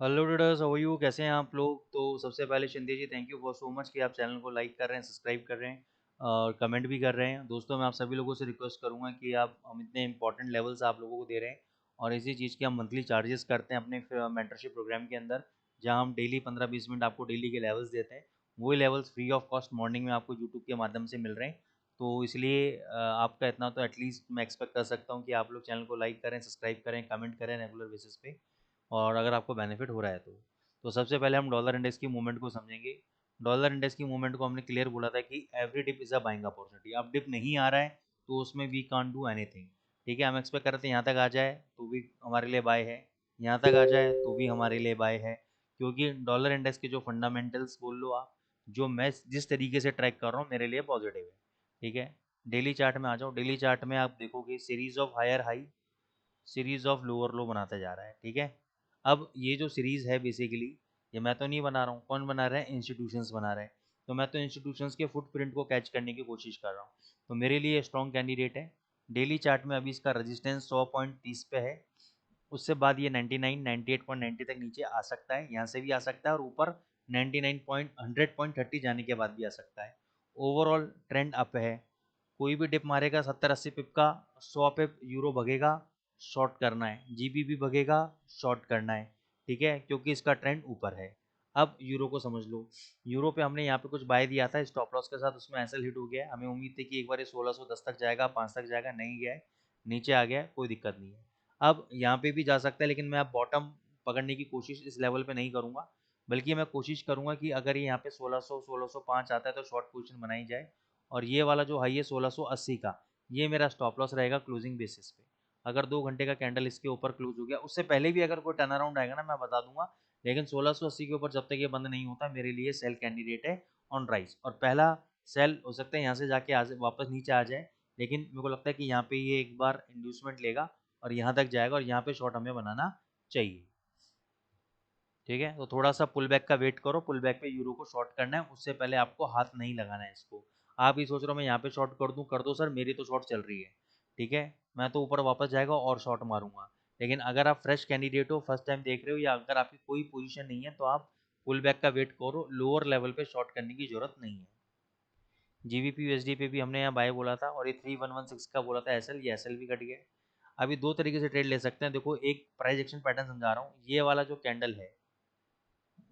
Hello traders, how are you? कैसे हैं आप लोग? तो सबसे पहले Shinde ji, thank you for so much कि आप चैनल को लाइक कर रहे हैं, सब्सक्राइब कर रहे हैं और कमेंट भी कर रहे हैं। दोस्तों, मैं आप सभी लोगों से रिक्वेस्ट करूंगा कि हम इतने इंपॉर्टेंट लेवल्स आप लोगों को दे रहे हैं और इसी चीज़ के हम मंथली चार्जेस करते हैं अपने मेंटरशिप प्रोग्राम के अंदर, जहाँ हम डेली 15-20 मिनट आपको डेली के लेवल्स देते हैं। वही levels free of cost morning में आपको यूट्यूब के माध्यम से मिल रहे हैं। तो इसलिए आपका इतना तो एटलीस्ट मैं एक्सपेक्ट कर सकता हूँ कि आप लोग चैनल को लाइक करें, सब्सक्राइब करें, कमेंट करें रेगुलर बेसिस पे, और अगर आपको बेनिफिट हो रहा है तो सबसे पहले हम डॉलर इंडेक्स की मूवमेंट को समझेंगे। डॉलर इंडेक्स की मूवमेंट को हमने क्लियर बोला था कि every dip is a buying opportunity. अब डिप नहीं आ रहा है तो उसमें वी कांट डू एनीथिंग। ठीक है, हम एक्सपेक्ट कर रहे थे यहाँ तक आ जाए तो भी हमारे लिए बाय है, यहाँ तक आ जाए तो भी हमारे लिए बाय है, क्योंकि डॉलर इंडेक्स के जो फंडामेंटल्स बोल लो आप, जो मैं जिस तरीके से ट्रैक कर रहा हूँ मेरे लिए पॉजिटिव है। ठीक है, डेली चार्ट में आ जाओ। डेली चार्ट में आप देखोगे series of higher high, series of lower low बनाता जा रहा है। ठीक है, अब ये जो सीरीज है बेसिकली, ये मैं तो नहीं बना रहा हूँ, कौन बना रहा है? इंस्टीट्यूशंस बना रहे हैं। तो मैं तो इंस्टीट्यूशंस के फुटप्रिंट को कैच करने की कोशिश कर रहा हूँ, तो मेरे लिए स्ट्रॉन्ग कैंडिडेट है। डेली चार्ट में अभी इसका रेजिस्टेंस 100.30 पे है। उससे बाद ये 99 98.90 तक नीचे आ सकता है, यहाँ से भी आ सकता है और ऊपर 99 पॉइंट 100.30 जाने के बाद भी आ सकता है। ओवरऑल ट्रेंड अप है। कोई भी डिप मारेगा 70-80 पिप का, 100 पिप यूरो भगेगा, शॉर्ट करना है। जीबी भी भगेगा, शॉर्ट करना है। ठीक है, क्योंकि इसका ट्रेंड ऊपर है। अब यूरो को समझ लो। यूरो पे हमने यहाँ पे कुछ बाय दिया था स्टॉप लॉस के साथ, उसमें एसएल हिट हो गया है। हमें उम्मीद थी कि एक बार ये 1610 तक जाएगा, 5 तक जाएगा, नहीं गया है, नीचे आ गया है, कोई दिक्कत नहीं है। अब यहाँ पे भी जा सकता है, लेकिन मैं अब बॉटम पकड़ने की कोशिश इस लेवल पे नहीं करूँगा, बल्कि मैं कोशिश करूँगा कि अगर ये यहाँ पे 1600 1605 आता है तो शॉर्ट पोजीशन बनाई जाए। और ये वाला जो हाई है 1680 का, ये मेरा स्टॉप लॉस रहेगा क्लोजिंग बेसिस पे। अगर 2 घंटे का कैंडल इसके ऊपर क्लोज हो गया, उससे पहले भी अगर कोई टर्न अराउंड आएगा ना मैं बता दूंगा, लेकिन 1680 के ऊपर जब तक ये बंद नहीं होता मेरे लिए सेल कैंडिडेट है ऑन राइज। और पहला सेल हो सकता है यहाँ से जाके वापस नीचे आ जाए, लेकिन मेरे को लगता है कि यहाँ पे ये एक बार इंड्यूसमेंट लेगा और यहाँ तक जाएगा, और यहाँ पे शॉर्ट हमें बनाना चाहिए। ठीक है, तो थोड़ा सा पुल बैक का वेट करो, पुल बैक पे यूरो को शॉर्ट करना है, उससे पहले आपको हाथ नहीं लगाना है इसको। आप ही सोच रहे हो मैं यहाँ पे शॉर्ट कर दूं, कर दो सर, मेरी तो शॉर्ट चल रही है। ठीक है, मैं तो ऊपर वापस जाएगा और शॉर्ट मारूंगा। लेकिन अगर आप फ्रेश कैंडिडेट हो, फर्स्ट टाइम देख रहे हो, या अगर आपकी कोई पोजीशन नहीं है, तो आप पुल बैक का वेट करो, लोअर लेवल पे शॉर्ट करने की जरूरत नहीं है। जीबीपी यूएसडी पे भी हमने यहाँ बाय बोला था, और ये 3116 का बोला था एसएल, ये एसएल भी कट गया। अभी दो तरीके से ट्रेड ले सकते हैं। देखो, एक प्राइस एक्शन पैटर्न समझा रहा हूँ। ये वाला जो कैंडल है,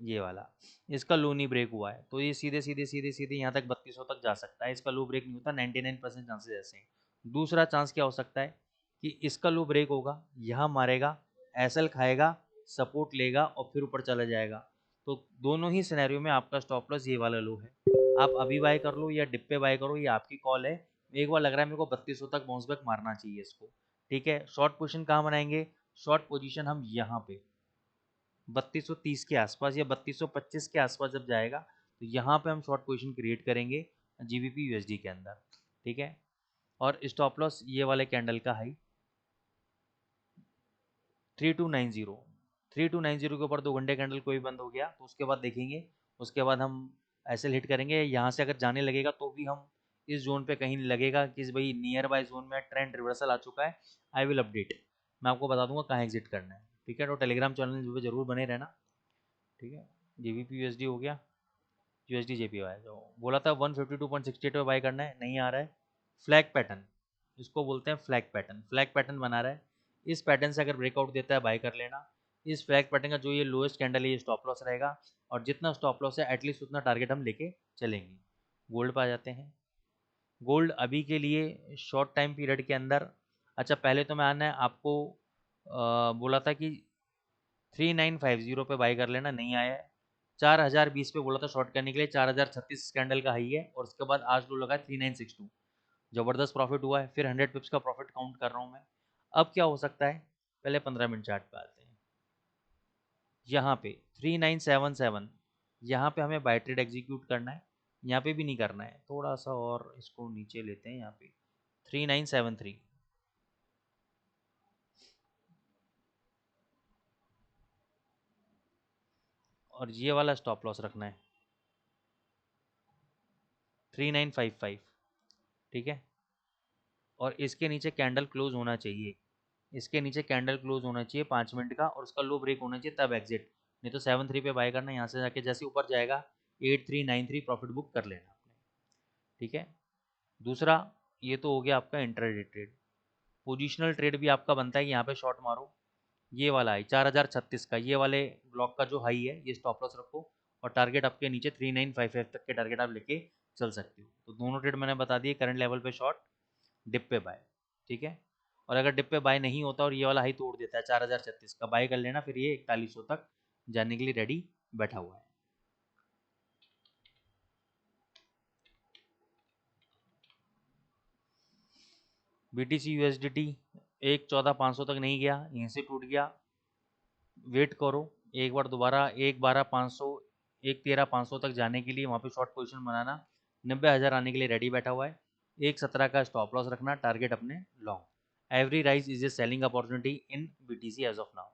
ये वाला, इसका लो नहीं ब्रेक हुआ है तो ये सीधे सीधे सीधे सीधे यहाँ तक 3200 तक जा सकता है। इसका लो ब्रेक नहीं होता, 99% चांसेस ऐसे हैं। दूसरा चांस क्या हो सकता है कि इसका लो ब्रेक होगा, यहाँ मारेगा, एसएल खाएगा, सपोर्ट लेगा और फिर ऊपर चला जाएगा। तो दोनों ही सिनेरियो में आपका स्टॉप लॉस ये वाला लो है। आप अभी बाय कर लो या डिप पे बाय करो, ये आपकी कॉल है। एक बार लग रहा है मेरे को 3200 तक बाउंस बैक मारना चाहिए इसको। ठीक है, शॉर्ट पोजीशन कहाँ बनाएंगे? शॉर्ट पोजीशन हम यहाँ पे 3230 के आसपास या 3225 के आसपास जब जाएगा, तो यहाँ पे हम शॉर्ट पोजीशन क्रिएट करेंगे जीबीपी यूएसडी के अंदर। ठीक है, और स्टॉप लॉस ये वाले कैंडल का हाई 3290, 3290 के ऊपर 2 घंटे कैंडल कोई बंद हो गया तो उसके बाद देखेंगे। उसके बाद हम ऐसे हिट करेंगे, यहाँ से अगर जाने लगेगा तो भी हम इस जोन पे कहीं लगेगा कि भाई नियर बाय जोन में ट्रेंड रिवर्सल आ चुका है, आई विल अपडेट, मैं आपको बता दूंगा कहाँ एग्जिट करना है। ठीक है, तो टेलीग्राम चैनल पे जरूर बने रहना। ठीक है, जीबीपी यूएसडी हो गया, यूएसडी जेपीवाई जो बोला था 152.68 पे बाय करना है, नहीं आ रहा है। फ्लैग पैटर्न, इसको बोलते हैं फ्लैग पैटर्न। फ्लैग पैटर्न बना रहा है, इस पैटर्न से अगर ब्रेकआउट देता है बाय कर लेना। इस फ्लैग पैटर्न का जो ये लोएस्ट कैंडल है ये स्टॉप लॉस रहेगा, और जितना स्टॉप लॉस है एटलीस्ट उतना टारगेट हम लेके चलेंगे। गोल्ड पे आ जाते हैं। गोल्ड अभी के लिए शॉर्ट टाइम पीरियड के अंदर, अच्छा पहले तो मैं आना है आपको बोला था कि 3950 पे बाई कर लेना, नहीं आया है। 4020 पे बोला था शॉर्ट करने के लिए, 4036 कैंडल का हाई है, और उसके बाद आज लो लगा है 3962। जबरदस्त प्रॉफिट हुआ है, फिर 100 पिप्स का प्रॉफिट काउंट कर रहा हूँ मैं। अब क्या हो सकता है, पहले 15 मिनट चार्ट पे आते हैं। यहाँ पे 3977, यहाँ पे हमें बाय ट्रेड एग्जीक्यूट करना है। यहाँ पे भी नहीं करना है, थोड़ा सा और इसको नीचे लेते हैं। यहाँ पे 3973, और ये वाला स्टॉप लॉस रखना है 3955। ठीक है, और इसके नीचे कैंडल क्लोज होना चाहिए, इसके नीचे कैंडल क्लोज होना चाहिए 5 मिनट का, और उसका लो ब्रेक होना चाहिए तब एग्जिट। नहीं तो 7.3 पे बाय करना, यहाँ से जाके जैसे ऊपर जाएगा 8.393 प्रॉफिट बुक कर लेना आपने, ठीक है। दूसरा ये तो हो गया आपका इंट्राडे ट्रेड। पोजिशनल ट्रेड भी आपका बनता है कि यहाँ पे शॉर्ट मारो, ये वाला है 4036 का, ये वाले ब्लॉक का जो हाई है ये स्टॉप लॉस रखो, और टारगेट आपके नीचे 3955 तक के टारगेट आप लेके चल सकते हो। तो दोनों ट्रेड मैंने बता दिए, करंट लेवल पे शॉर्ट, डिप पे बाय, ठीक है। और अगर डिप पे बाय नहीं होता और ये वाला हाई तोड़ देता है 4036 का, बाय कर लेना, फिर ये 4100 तक जाने के लिए रेडी बैठा हुआ है। BTC USDT 1.14.500 तक नहीं गया, यहीं से टूट गया, वेट करो एक बार दोबारा 1.12.500 1.13.500 तक जाने के लिए वहाँ पे शॉर्ट पोजीशन बनाना, 90,000 आने के लिए रेडी बैठा हुआ है, 1.17 का स्टॉप लॉस रखना, टारगेट अपने long. Every rise is a selling opportunity in BTC as of now.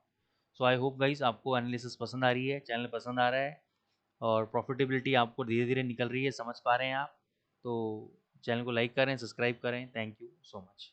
So I hope guys आपको एनालिसिस पसंद आ रही है, चैनल पसंद आ रहा है, और प्रॉफिटेबिलिटी आपको धीरे धीरे निकल रही है, समझ पा रहे हैं आप, तो चैनल को लाइक करें, सब्सक्राइब करें। Thank you so much.